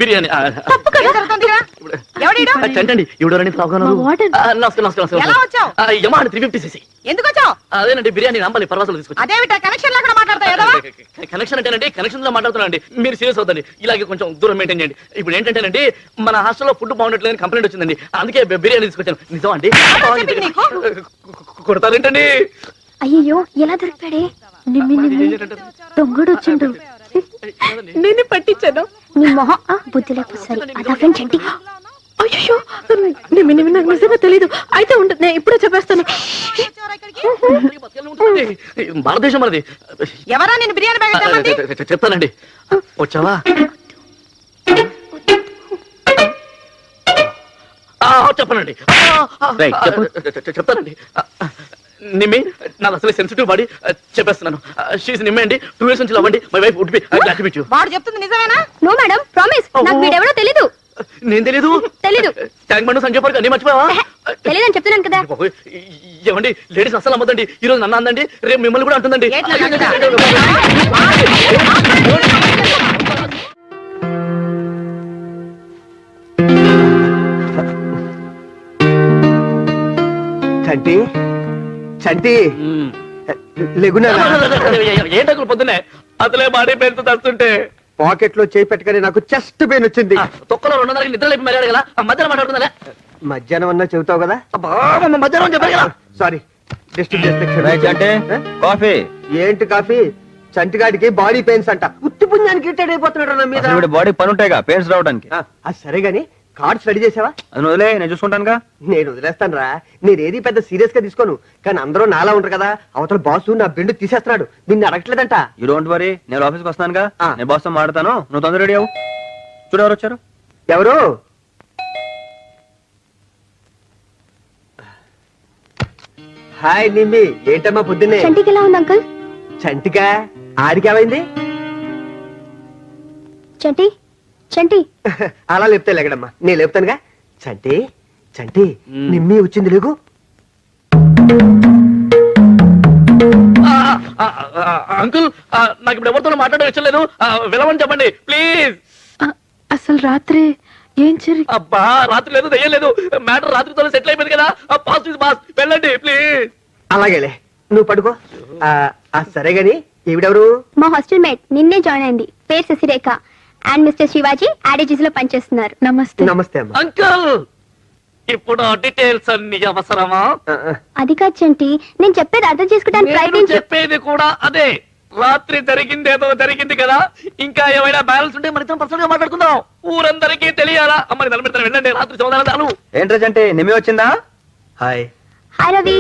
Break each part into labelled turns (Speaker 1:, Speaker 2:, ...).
Speaker 1: Biryani చంటండి ఇవిడోరని యమా 350cc.
Speaker 2: ఎందుకు వచ్చావు?
Speaker 1: అదేనండి బిర్యానీ నంబలి పర్వాసులు తీసుకొచ్చి.
Speaker 2: అదేమిటా కనెక్షన్ లాగా మాట్లాడతావు?
Speaker 1: కనెక్షన్ అంటేనండి కనెక్షన్ లో మాట్లాడుతున్నాండి. మీరు సీరియస్ అవుతండి, ఇలాగే కొంచెం దూరం మెయింటైన్ చేయండి. ఇప్పుడు ఏంటంటేనండి మన హాస్టల్లో ఫుడ్ బాగుండట్లేదని కంప్లైంట్ వచ్చిందండి, అందుకే బిర్యానీ తీసుకొచ్చాను. నిజం అండి? కొడతారేంటండి?
Speaker 3: అయ్యో ఎలా దొరికాడే? దొంగడు వచ్చిండు.
Speaker 2: నేను పట్టించాను.
Speaker 3: నీ మొహం బుద్ధి లేకపోతే అదా ఫ్రెండ్ చంటి.
Speaker 2: అయ్యో నాకు నిజంగా తెలీదు. అయితే ఉంటుంది, నేను ఇప్పుడే చెప్పేస్తాను.
Speaker 1: భారతదేశం మనది.
Speaker 2: ఎవరా నేను బిర్యానీ బ్యాగ్
Speaker 1: చెప్తానండి. వచ్చావా? చెప్పనండి, చెప్తానండి. నిమ్మి నాకు అసలు సెన్సిటివ్ బాడీ, చెప్పేస్తున్నాను. షీస్ నిమ్మే అండి. 2 years నుంచి లవ్వండి. My wife would be glad to meet you.
Speaker 2: వాడు చెప్తుంది నిజమేనా?
Speaker 3: No madam, promise. నాకు వీడెవడో తెలీదు.
Speaker 1: నేను తెలీదు. ట్యాంక్ బండ్ సంజయ్ పార్క్ అన్ని మర్చిపోయావా?
Speaker 3: తెలీదని చెప్తున్నాను కదా.
Speaker 1: ఏమండి, లేడీస్ అసలు అమ్మదండి. ఈ రోజు నన్ను అందండి, రేపు మిమ్మల్ని కూడా అంటుందండి.
Speaker 4: చంటి చంటి లేగునా?
Speaker 1: ఏంటో పొద్దునే అసలే బాడీ పెయిన్ తో తస్తుంటే
Speaker 4: పాకెట్ లో చేయి పెట్టగానే నాకు చెస్ట్ పెయిన్ వచ్చింది.
Speaker 1: తొక్కలో 200 నిద్ర లేపి మర్యాద కదా. మధ్యాహ్నం మాట్లాడుతుందా?
Speaker 4: మధ్యాహ్నం అన్నా చెబుతావు కదా.
Speaker 1: మధ్యాహ్నం చెప్పారు కదా.
Speaker 4: సారీ, డిస్టర్బ్ చేస్తే.
Speaker 5: కాఫీ
Speaker 4: ఏంటి కాఫీ? చంటిగాడికి బాడీ పెయిన్స్ అంట. ఉత్తి పుణ్యానికి రిటైర్డ్ అయిపోతున్నాడు నా మీద.
Speaker 5: బాడీ పని ఉంటాయిగా పెయిన్స్ రావడానికి.
Speaker 4: అది సరే గాని కార్డ్స్ రెడీ చేసావా?
Speaker 5: అది వదిలే, నేను చూసుకుంటానుగా.
Speaker 4: నేను వదిలేస్తాను రా. నేనేది పెద్ద సీరియస్ గా తీసుకోను, కానీ అందరూ నాలా ఉంటారు కదా. అవతల బాసు నా బెండు తీసేస్తున్నాడు, నిన్ను అడగట్లేదంట.
Speaker 5: యూ డోంట్ వరీ, నేను ఆఫీస్కి వస్తానుగా. నేను బాస్ తో మాట్లాడతాను, నువ్వు తొందర రెడీ అవ్వు. చూడు ఎవరు వచ్చారు.
Speaker 4: ఎవరు? హాయ్ నిమ్మి, ఏంటమ్మా పొద్దున్నే?
Speaker 3: చంటికి ఎలా ఉంది అంకుల్?
Speaker 4: చంటికా? ఆడికి ఏమైంది?
Speaker 3: చంటి చంటి
Speaker 4: అలా లేపుతా లేకడమ్మా, నేను లేపుతానుగా. చంటి చంటి, నిమ్మి వచ్చింది లేగు.
Speaker 1: అంకుల్, నాకు ఇప్పుడు ఎవరితో మాట్లాడడం ఇష్టం లేదు. వెళ్ళమని చెప్పండి ప్లీజ్.
Speaker 2: అసలు రాత్రి ఏం జరిగి?
Speaker 1: అబ్బా, రాత్రి లేదు, దయ్యం లేదు. మ్యాటర్ రాత్రితో సెటిల్ అయిపోయింది కదా. పాస్ బాస్, వెళ్ళండి ప్లీజ్.
Speaker 4: అలాగేలే, నువ్వు పడుకో. సరే గాని ఈవిడెవరు?
Speaker 3: మా హాస్టల్ మేట్, నిన్నే జాయిన్ అయింది. పేరు శశిరేఖ. అండ్ మిస్టర్ శివాజీ యాడేజీస్ లో పనిచేస్తున్నారు.
Speaker 2: నమస్తే.
Speaker 4: నమస్తే అమ్మా.
Speaker 1: అంకుల్, ఇప్పుడు డీటెయిల్స్ అన్ని అవసరమా?
Speaker 3: అది కాదు చంటి, నేను చెప్పేది అర్థం చేసుకోవడానికి ప్రయత్నించు.
Speaker 1: చెప్పేది కూడా అదే. రాత్రి జరిగింది ఏదో జరిగింది కదా. ఇంకా ఏమైనా బ్యాలెన్స్ ఉంటే మన పర్సనల్ గా మాట్లాడుకుందాం. ఊరందరికీ తెలియాలా? అమ్మని నిలబెడతాను, వెళ్ళండి. రాత్రి సమాధానాలు.
Speaker 5: ఏంటంటే నిమ్మి వచ్చిందా?
Speaker 4: హాయ్.
Speaker 3: హాయ్ రవి,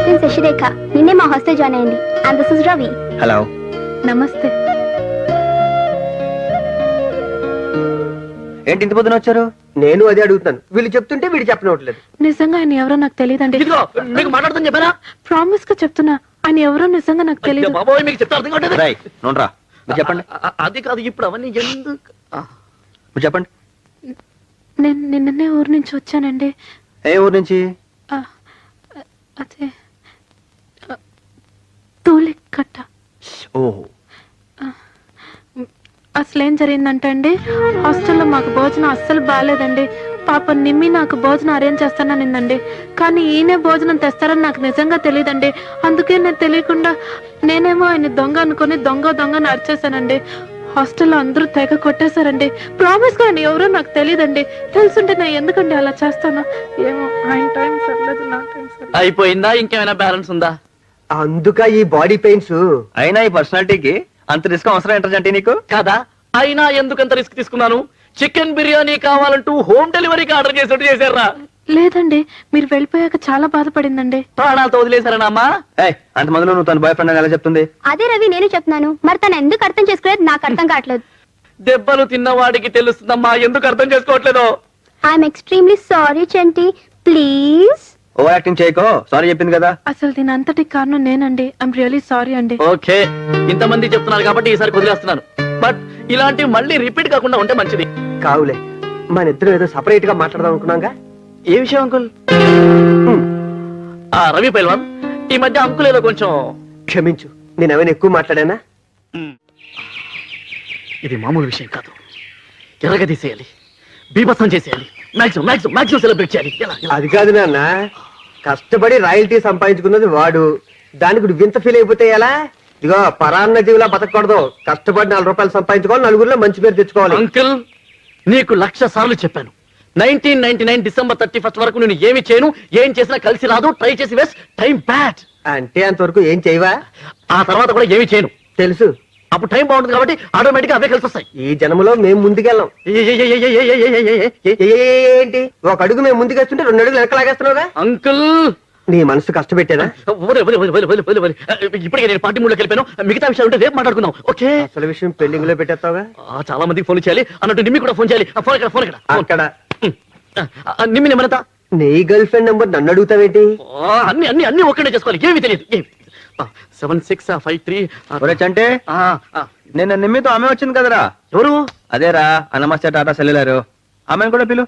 Speaker 3: నేను శశిరేఖ. నిన్నే మా హాస్టల్ జాయిన్ అయింది. And this is Ravi.
Speaker 5: Hello.
Speaker 2: నమస్తే.
Speaker 5: ఏంటి ఇంత పొద్దున వచ్చారు?
Speaker 4: నేను అదే అడుగుతాను, వీళ్ళు చెప్తుంటే వీడు చెప్పనట్లేదు.
Speaker 2: నిజంగా ఆయన ఎవరో నాకు తెలియదండి.
Speaker 1: మీకు మాట్లాడుతుంది చెప్పారా?
Speaker 2: ప్రామిస్ గా చెప్తున్నా, ఆయన ఎవరో నిజంగా నాకు తెలియదు.
Speaker 1: బాబోయ్, మీకు చెప్తే అర్థం కావట్లేదు.
Speaker 5: నోడ్రా, మీరు చెప్పండి.
Speaker 1: అది కాదు, ఇప్పుడు అవన్నీ ఎందుకు?
Speaker 5: మీరు చెప్పండి.
Speaker 2: నేను నిన్ననే ఊరు నుంచి వచ్చానండి.
Speaker 5: ఏ ఊరు నుంచి?
Speaker 2: అదే తూలికట్ట.
Speaker 5: ఓహో.
Speaker 2: అసలేం జరిగిందంటే అండి, హాస్టల్లో మాకు భోజనం అస్సలు బాగాలేదండి. పాప నిమ్మి నాకు భోజనం అరేంజ్ చేస్తాననిందండి, కానీ ఈయనే భోజనం తెస్తారని నాకు నిజంగా తెలియదండి. అందుకే నేను తెలియకుండా నేనేమో ఆయన దొంగ అనుకుని దొంగని అరిచేశానండి. హాస్టల్లో అందరూ తెగ కొట్టేశారండి. ప్రామిస్ గా ఆయన ఎవరో నాకు తెలియదండి. తెలుసుంటే నేను ఎందుకండి అలా చేస్తాను? ఏమో, ఆయన టైం సర్లేదు, నా టైం సర్లేదు.
Speaker 1: అయిపోయిందా? ఇంకేమైనా బ్యాలెన్స్ ఉందా?
Speaker 4: అందుక ఈ బాడీ పెయిన్స్.
Speaker 5: అయినా ఈ పర్సనాలిటీకి అంత రిస్క్ అవసరం ఏంటంటే నీకు?
Speaker 1: కాదా? అయినా ఎందుకంత రిస్క్ తీసుకున్నాను? చికెన్ బిర్యానీ కావాలంటూ హోమ్ డెలివరీకి ఆర్డర్ చేసినట్టు చేశారా?
Speaker 2: లేదండి, మీరు వెళ్ళిపోయాక చాలా బాధపడిందండి.
Speaker 1: ప్రాణాలతో వదిలేశారనా అమ్మా?
Speaker 5: ఏయ్, అంత మొదలు నువ్వు తన బాయ్ ఫ్రెండ్ అని ఎలా చెప్తుంది?
Speaker 3: అదే రవి నేను చెప్తున్నాను, మరి తను ఎందుకు అర్థం చేసుకోలేదు నాకు అర్థం కావట్లేదు.
Speaker 1: దెబ్బలు తిన్నవాడికి తెలుస్తుందమ్మా ఎందుకు అర్థం చేసుకోవట్లేదు.
Speaker 3: I'm extremely sorry Chanti, please.
Speaker 5: Over acting చేయకో, సారీ చెప్పింది కదా.
Speaker 2: అసలు దీని అంతటి కారణం నేనండి. ఐఎమ్ రియలీ సారీ అండి.
Speaker 1: ఓకే, ఇంతమంది చెప్తున్నారు కాబట్టి ఈసారి వదిలేస్తున్నాను. బట్ ఇలాంటివి మళ్ళీ రిపీట్ కాకుండా ఉంటే మంచిది.
Speaker 4: కావులే, మన ఇద్దరం ఏదో సపరేట్ గా మాట్లాడదాం అనుకున్నాగా.
Speaker 1: ఏ విషయం అంకుల్? ఆ రవి పైల్వాన్, ఈ మధ్య అంకుల్ ఏదో కొంచెం
Speaker 4: క్షమించు, నేనేమైనా ఎక్కువ మాట్లాడానా?
Speaker 1: ఇది మామూలు విషయం కాదు. ఎర్రగా తీసేయాలి, బీభత్సం చేసేయాలి, మాక్సిమం మాక్సిమం మాక్సిమం సెలబ్రేట్ చేయాలి. ఎలా ఎలా?
Speaker 4: అది కాదు నాన్న, కష్టపడి రాయల్టీ సంపాదించుకున్నది వాడు, దానికి నువ్వు వింత ఫీల్ అయిపోతే ఎలా? ఇదిగో పరాన్న జీవులా బతకూడదు, కష్టపడి 4 రూపాయలు సంపాదించుకోవాలి, నలుగురిలో మంచి పేరు తెచ్చుకోవాలి.
Speaker 1: అంకుల్, నీకు 1,00,000 సార్లు చెప్పాను, 1999 డిసెంబర్ 31 వరకు నేను ఏమి చేయను, ఏం చేసినా కలిసి రాదు, ట్రై చేసి వేస్ట్, టైం బ్యాడ్.
Speaker 4: అంటే అంతవరకు ఏం చేయవా?
Speaker 1: ఆ తర్వాత కూడా ఏమి చేయను.
Speaker 4: తెలుసు,
Speaker 1: అప్పుడు టైం బాగుంటుంది కాబట్టి ఆటోమేటిక్ గా అవే కలిసి వస్తాయి.
Speaker 4: ఈ జన్మలో మేము ముందుకెళ్ళాం. ఏంటి, ఒక అడుగు మేము ముందుకేస్తుంటే 2 అడుగులు వెనక లాగేస్తున్నావుగా?
Speaker 1: అంకుల్,
Speaker 4: నీ మనసు కష్టపెట్టేనా?
Speaker 1: ఇప్పటికే నేను పార్టీ మూడులోకి వెళ్ళిపోయాను. మిగతా విషయాలు ఉంటే రేపు మాట్లాడుకుందాం. ఓకే,
Speaker 4: అసలు విషయం పెండింగ్ లో పెట్టేస్తావుగా.
Speaker 1: చాలా మందికి ఫోన్ చేయాలి అన్నట్టు నిమ్మి కూడా ఫోన్ చేయాలి. ఫోన్ ఇక్కడ, ఫోన్ ఇక్కడ.
Speaker 4: అక్కడ
Speaker 1: నిమ్మి నెమ్మనతా
Speaker 4: నీ గర్ల్ ఫ్రెండ్ నెంబర్ నన్ను అడుగుతావేంటి?
Speaker 1: అన్ని అన్ని అన్ని ఒక్కడే చేసుకోవాలి, ఏమి తెలియదు. 7653.
Speaker 5: ఒరే చంటే, నేను నిమ్మితో ఆమె వచ్చింది కదరా.
Speaker 1: ఎవరు?
Speaker 5: అదేరా నమస్తే టాటా సెల్యులారు. ఆమెను కూడా పిలు.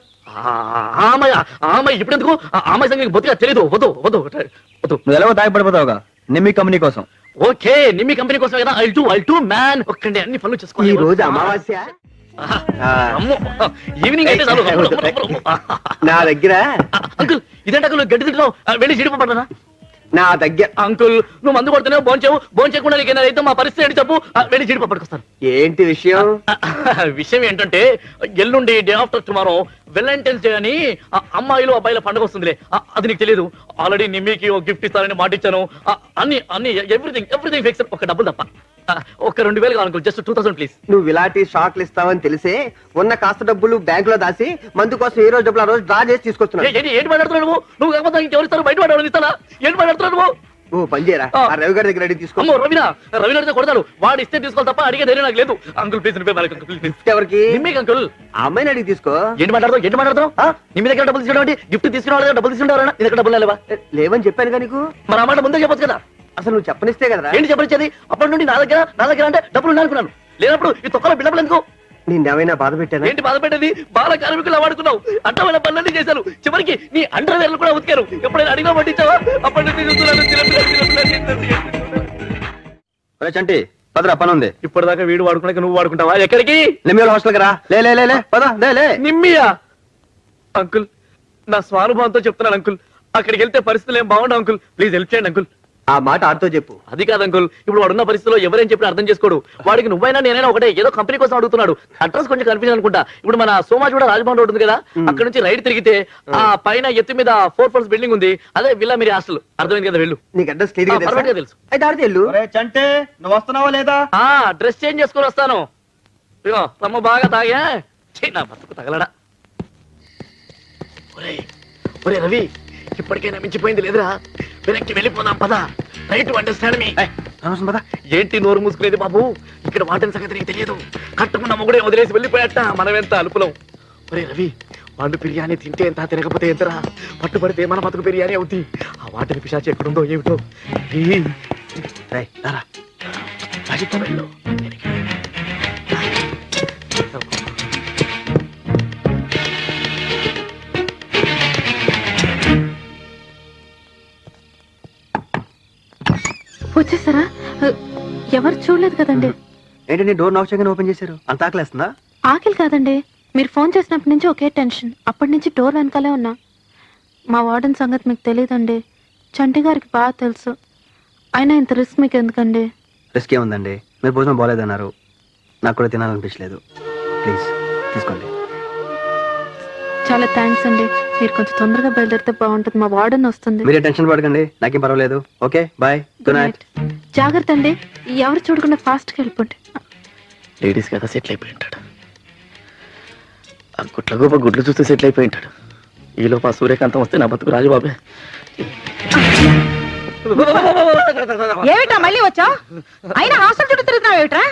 Speaker 1: ఆమె ఇప్పుడెందుకు? ఆమె సంగతి బొత్తిగా తెలీదు. వద్దు వద్దు వద్దు.
Speaker 5: నువ్వు ఎలాగో తాగిపడిపోతావుగా నిమ్మి కంపెనీ కోసం.
Speaker 1: ఓకే, నిమ్మి కంపెనీ కోసం కదా. I'll two man. ఒక్కండి అన్ని పనులు
Speaker 4: ఈ
Speaker 1: చేసుకోవాలి.
Speaker 4: రోజు అమావాస్య,
Speaker 1: అమ్మో, ఈవినింగ్ అయితే చాలు.
Speaker 4: నా దగ్గర
Speaker 1: అంకుల్, ఇదేంటి అంకుల్ గడ్డి తింటున్నావు? వెళ్ళి జీడిపడ్డా.
Speaker 4: నా దగ్గర
Speaker 1: అంకుల్, నువ్వు మందు కొడుతున్నావు, భోంచేవు చేయకుండా నీకు అయితే మా పరిస్థితి ఏంటి చెప్పు. వెళ్ళి జీడిపప్పు పట్టుకొస్తాను.
Speaker 4: ఏంటి విషయం?
Speaker 1: విషయం ఏంటంటే, ఎల్లుండి day after tomorrow Valentine's day అని అమ్మాయిలు అబ్బాయిల పండుగ వస్తుందిలే. అది నీకు తెలియదు. ఆల్రెడీ నిమ్మికి ఒక గిఫ్ట్ ఇస్తానని మాట ఇచ్చాను. అన్ని అన్ని ఎవ్రీథింగ్ ఫిక్స్. ఒక డబ్బులు తప్ప. ఒక 2,000 కావాలి అంకుల్, జస్ట్ 2,000 ప్లీజ్.
Speaker 4: నువ్వు ఇలాంటి షాక్లు ఇస్తావని తెలిసే ఉన్న కాస్త డబ్బులు బ్యాంక్ లో దాసి మందు కోసం ఏ రోజు డబ్బులు ఆ రోజు డ్రా చేసి తీసుకొస్తున్నావు.
Speaker 1: ఏంటి మాట్లాడుతున్నావు నువ్వు? నువ్వు కాకపోతే ఇంకెవరు ఇస్తారు? బయట వాడు ఇస్తానా? ఏంటి మాట్లాడుతున్నావు నువ్వు?
Speaker 4: ఓ పని చేయరా, ఆ రవి గారి దగ్గర అడిగి తీసుకో.
Speaker 1: అమ్మో, రవినా అయితే కొడతాడు. వాడు ఇస్తే తీసుకోవాలి తప్ప అడిగే ధైర్యం నాకు లేదు. అంకుల్ ప్లీజ్,
Speaker 4: గిఫ్ట్ ఎవరికి?
Speaker 1: నిమ్మికి అంకుల్.
Speaker 4: ఆ అమ్మాయిని అడిగి తీసుకో.
Speaker 1: ఏంటి మాట్లాడుతావు? నిమ్మి దగ్గర డబ్బులు తీసుకోవడం, గిఫ్ట్ తీసుకునే వాళ్ళ దగ్గర డబ్బులు తీసుకుంటారా? నీ దగ్గర డబ్బులు లేవా?
Speaker 4: లేవని చెప్పాను నీకు.
Speaker 1: మరి ఆ మాట ముందే చెప్పొచ్చు కదా.
Speaker 4: అసలు నువ్వు చెప్పనిస్తే కదరా.
Speaker 1: ఏంటి చెప్పనిచ్చేది? అప్పటి నుండి నా దగ్గర అంటే డబ్బులు ఉన్నాయి అనుకున్నాను. లేనప్పుడు ఈ తొక్కలో బిల్లలు ఎందుకు?
Speaker 4: నిన్నేమైనా బాధ పెట్టానా?
Speaker 1: ఏంటి బాధ పెట్టేది? బాల కార్మికులు వాడుకున్నావు, అడ్డమైన పనులన్నీ చేశారు, చివరికి నీ అండర్వేర్లు కూడా ఉతికారు. ఎప్పుడైనా అడిగా పట్టించావా? అప్పటి నుండి చూస్తున్నాను చిన్నపిల్లలు.
Speaker 5: ఒరే చంటి, పదరా పని ఉంది.
Speaker 1: ఇప్పటిదాకా వీడు వాడుకున్నాక నువ్వు వాడుకుంటావా? ఎక్కడికి?
Speaker 5: నిమ్మి హాస్టల్కి రా. లే పద లే.
Speaker 1: నిమ్మియా? అంకుల్, నా స్వానుభవంతో చెప్తున్నాను అంకుల్, అక్కడికి వెళ్తే పరిస్థితులు ఏం బాగుండవు అంకుల్. ప్లీజ్ హెల్ప్ చేయండి అంకుల్.
Speaker 4: ఆ మాట ఆడుతో చెప్పు.
Speaker 1: అది కాదు అంకుల్, ఇప్పుడు వాడున్న పరిస్థితిలో ఎవరేం చెప్పినా అర్థం చేసుకోడు. వాడికి నువ్వైనా నేనైనా ఒకటే, ఏదో కంపెనీ కోసం అడుగుతున్నాడు. అడ్రస్ కొంచెం కన్ఫ్యూజన్ అనుకుంటా. ఇప్పుడు మన సోమాజ్ కూడా రాజభవన్ రోడ్ ఉంది కదా, అక్కడ నుంచి రైట్ తిరిగితే ఆ పైన ఎత్తు మీద 4 floors బిల్డింగ్ ఉంది. అదే విల్లా మీరు హాస్టల్. అర్థమైంది కదా? వెళ్ళు.
Speaker 4: నీకు అడ్రస్ క్లియర్ గా
Speaker 1: పర్ఫెక్ట్ గా తెలుసు.
Speaker 4: అయితే ఆడితే వెళ్ళు.
Speaker 5: చంటే, నువ్వు వస్తున్నావా లేదా?
Speaker 1: డ్రెస్ చేంజ్ చేసుకొని వస్తాను. ఇగో రమ్మ బాగా తాగా. నా బతుకు తగలడా. ఒరే రవి, ఇప్పటికైనా మించిపోయింది లేదురా. వెనక్కి వెళ్ళిపోదాం పదా. రైట్ టు అండర్స్టాండ్ మీ. ఏంటి నోరు మూసుకునేది బాబు? ఇక్కడ వాటిని సంగతి నీకు తెలియదు. కట్టుకున్న మొగుడే వదిలేసి వెళ్ళిపోయాట. మనమెంత అలుపులం. ఒరే రవి, వాళ్ళు బిర్యానీ తింటే ఎంత, తినకపోతే ఎంతరా? పట్టుబడితే మన బతుకు బిర్యానీ అవుతుంది. ఆ వాటిని పిశాచి ఎక్కడుందో ఏమిటో. వెళ్ళు.
Speaker 2: వచ్చేసారా? ఎవరు చూడలేదు కదండి.
Speaker 4: ఏంటంటే డోర్ నాక్ చేయగానే ఓపెన్ చేశారు? అంత ఆకలేస్తుందా?
Speaker 2: ఆకలి కాదండి, మీరు ఫోన్ చేసినప్పటి నుంచి ఒకే టెన్షన్. అప్పటి నుంచి డోర్ వెనకాలే ఉన్నా. మా వార్డెన్ సంగతి మీకు తెలియదండి. చంటి గారికి బాగా తెలుసు. అయినా ఇంత రిస్క్ మీకు ఎందుకండి?
Speaker 5: రిస్క్ ఏముందండి, మీరు భోజనం బాగాలేదన్నారు, నాకు కూడా తినాలనిపించలేదు. ప్లీజ్ తీసుకోండి.
Speaker 2: చాలా థ్యాంక్స్ అండి. మీరు కొంచెం తొందరగా బయలుదేరితే బాగుంటుంది. మా వార్డెన్ వస్తుంది.
Speaker 5: మీరే టెన్షన్ పడకండి, నాకేం పర్వాలేదు. Okay bye, good night.
Speaker 2: జాగ్రత్త అండి, ఎవరు చూడకుండా ఫాస్ట్గా వెళ్ళిపోండి.
Speaker 1: లేడీస్ కదా సెటిల్ అయిపోయి ఉంటాడు. ఆ గుడ్ల గోప గుడ్లు చూస్తే సెటిల్ అయిపోయి ఉంటాడు. ఈలోపు ఆ సూర్యకాంతం వస్తే నా బతుకు రాజుబాబే.
Speaker 6: ఏమిటా మళ్ళీ వచ్చా? అయినా హాస్టల్ చుట్టూ తిరుగుతున్నావు ఏమిట్రా?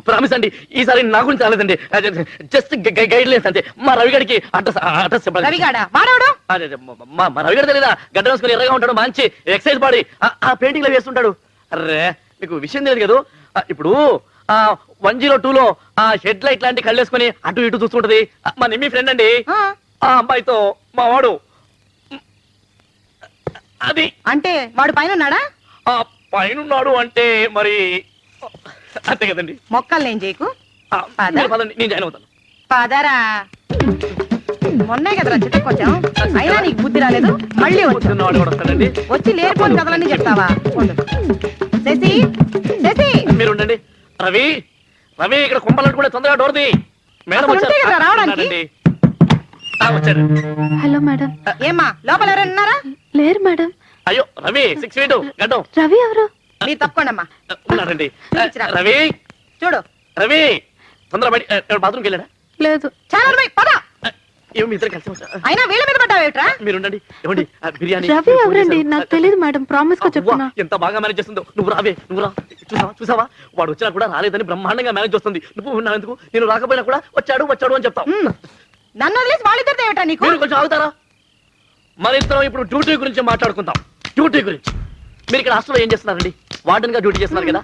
Speaker 1: ప్రామిస్ అండి, ఈసారి నా గురించి రాలేదండి, జస్ట్ గైడ్ లైన్స్ అంతే. మా రవిగడికి అడ్రస్ చెప్పాలి.
Speaker 6: రవిగాడా వాడవడు?
Speaker 1: మా రవిగడ తెలీదా? గడ్డ వేసుకుని ఎర్రగా ఉంటాడు, మంచి ఎక్సైజ్ బాడీ, ఆ పెయింటింగ్ లో వేస్తుంటాడు. అర్రే మీకు విషయం తెలియదు కదా, ఇప్పుడు 102లో ఆ హెడ్ లైట్ లాంటి కళ్ళేసుకుని అటు ఇటు చూస్తుంటది మా నిమ్మి ఫ్రెండ్ అండి. ఆ అమ్మాయితో మా వాడు అది
Speaker 6: అంటే వాడు పైన ఉన్నాడా?
Speaker 1: ఆ పైనున్నాడు అంటే మరి అంతే కదండి.
Speaker 6: మొక్కలు నేను చేయకు.
Speaker 1: మీరు పదండి, నేను జాయిన్ అవుతాను.
Speaker 6: పదరా. మొన్నే కదరా చిత్తకొచ్చాం, అయినా నీకు బుద్ధి రాలేదు. మళ్ళీ
Speaker 1: పొద్దున్నవాడు కూడా వస్తాడండి.
Speaker 6: వచ్చి లేనిపోని కథలన్నీ చెప్తావా? శశి, శశి,
Speaker 1: మీరు ఉండండి. రవి, రవి ఇక్కడ కుంపలంటే కూడా తొందరగా డోర్ది. మేడం
Speaker 6: అసలు ఉంటే కదా రావడానికి?
Speaker 1: వచ్చారండి. వచ్చారు.
Speaker 2: Hello madam.
Speaker 6: ఏమ్మా లోపల ఎవరైనా ఉన్నారా?
Speaker 2: లేరు మేడం.
Speaker 1: అయ్యో రవి 6 feet గడ్డం
Speaker 2: రవి ఎవరు?
Speaker 6: మీరు తప్పకోండమ్మా.
Speaker 1: ఉన్నారండి.
Speaker 6: పిలిచిరా.
Speaker 1: రవి,
Speaker 6: చూడు.
Speaker 1: రవి తొందర బయట బాత్రూమ్కి వెళ్ళాడా?
Speaker 2: లేదు.
Speaker 6: చాలా పద.
Speaker 1: ఏమి ఇద్దరు కలిసి వచ్చా?
Speaker 6: అయినా వీళ్ళ మీద పడ్డావేట్రా?
Speaker 1: మీరు ఉండండి. ఏమండి బిర్యానీ
Speaker 2: రవి ఎవరండి? నాకు తెలియదు మేడం, ప్రామిస్ గా చెప్తున్నా.
Speaker 1: ఎంత బాగా మేనేజ్ చేస్తుందో. నువ్వు రావే, నువ్వు రా. చూసావా వాడు వచ్చినా కూడా రాలేదని బ్రహ్మాండంగా మేనేజ్ చేస్తుంది. నువ్వు ఉన్నావు ఎందుకు? నేను రాకపోయినా కూడా వచ్చాడు అని చెప్తావు.
Speaker 6: నన్ను వదిలేసి వాళ్ళిద్దరితో ఏమిటా నీకు?
Speaker 1: మీరు కొంచెం ఆగుతారా? మన ఇద్దరం ఇప్పుడు డ్యూటీ గురించి మాట్లాడుకుందాం. డ్యూటీ గురించి. మీరు ఇక్కడ హాస్టల్లో ఏం చేస్తున్నారండి? వార్డెన్ గా డ్యూటీ చేస్తున్నారు కదా.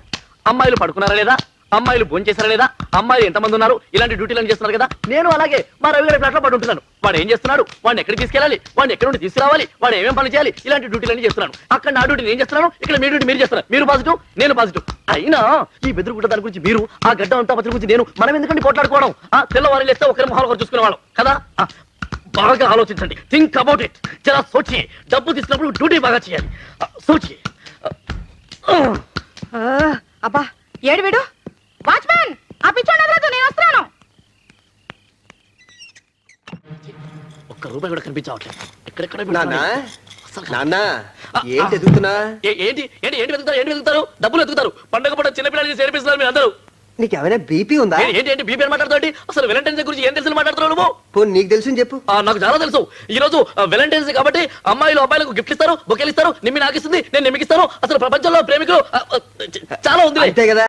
Speaker 1: అమ్మాయిలు పడుకున్నారా లేదా? అమ్మాయిలు భోజనం చేశారా లేదా? అమ్మాయిలు ఎంతమంది ఉన్నారు? ఇలాంటి డ్యూటీలను చేస్తున్నారు కదా. నేను అలాగే మా రవి గారి ఫ్లాట్ లో పడి ఉంటున్నాను. వాడు ఏం చేస్తున్నాడు? వాడిని ఎక్కడికి తీసుకెళ్ళాలి? వాడిని ఎక్కడి నుండి తీసుకురావాలి? వాడు ఏమేం పని చేయాలి? ఇలాంటి డ్యూటీలన్నీ చేస్తున్నాను. అక్కడ నా డ్యూటీ నేను చేస్తున్నాను, ఇక్కడ మీ డ్యూటీ మీరు చేస్తున్నారు. మీరు పాజిటివ్, నేను పాజిటివ్. అయినా ఈ బెదురుగుడ్డ దాని గురించి మీరు, ఆ గడ్డ అంతా పత్రి గురించి నేను, మనం ఎందుకంటే కొట్లాడుకోవడం? తెల్లవారు లేస్తే ఒకరి మొహాలు ఒకరు చూసుకునేవాళ్ళం కదా. బాగా ఆలోచించండి. Think about it. జరా సోచి. డబ్బు తీసుకున్నప్పుడు డ్యూటీ బాగా చేయాలి. సోచి.
Speaker 6: అబ్బా ఏడు వీడు. వాచ్మ్యాన్, ఆ పిచ్చోడు వదలొద్దు, నేను వస్తున్నాను.
Speaker 1: ఒక్క రూపాయి కూడా కనిపించవట్లేదు. ఎక్కడెక్కడ
Speaker 4: నాన్న ఏంటి ఎదుగుతున్నా?
Speaker 1: ఏంటి ఏంటి ఏంటి వెతుకుతారు? డబ్బులు వెతుకుతారు. పండుగ పూట చిన్నపిల్లలు చేర్పిస్తున్నారు మీరు అందరూ.
Speaker 4: నీకేమైనా బీపీ ఉందా?
Speaker 1: ఏంటి బీపీ అని మాట్లాడుతావు? అసలు వెలంటైన్స్ డే గురించి ఏం తెలుసు మాట్లాడుతున్నావు నువ్వు?
Speaker 4: పోనీ నీకు తెలుసు చెప్పు.
Speaker 1: నాకు చాలా తెలుసు. ఈ రోజు వెలంటైన్స్ డే కాబట్టి అమ్మాయిలు అబ్బాయిలకు గిఫ్ట్ ఇస్తారు, బొకేలు ఇస్తారు. నిమ్మి నాకు ఇస్తుంది, నేను నిమ్మికిస్తాను. అసలు ప్రపంచంలో ప్రేమికులు చాలా ఉంది.
Speaker 4: అంతే కదా.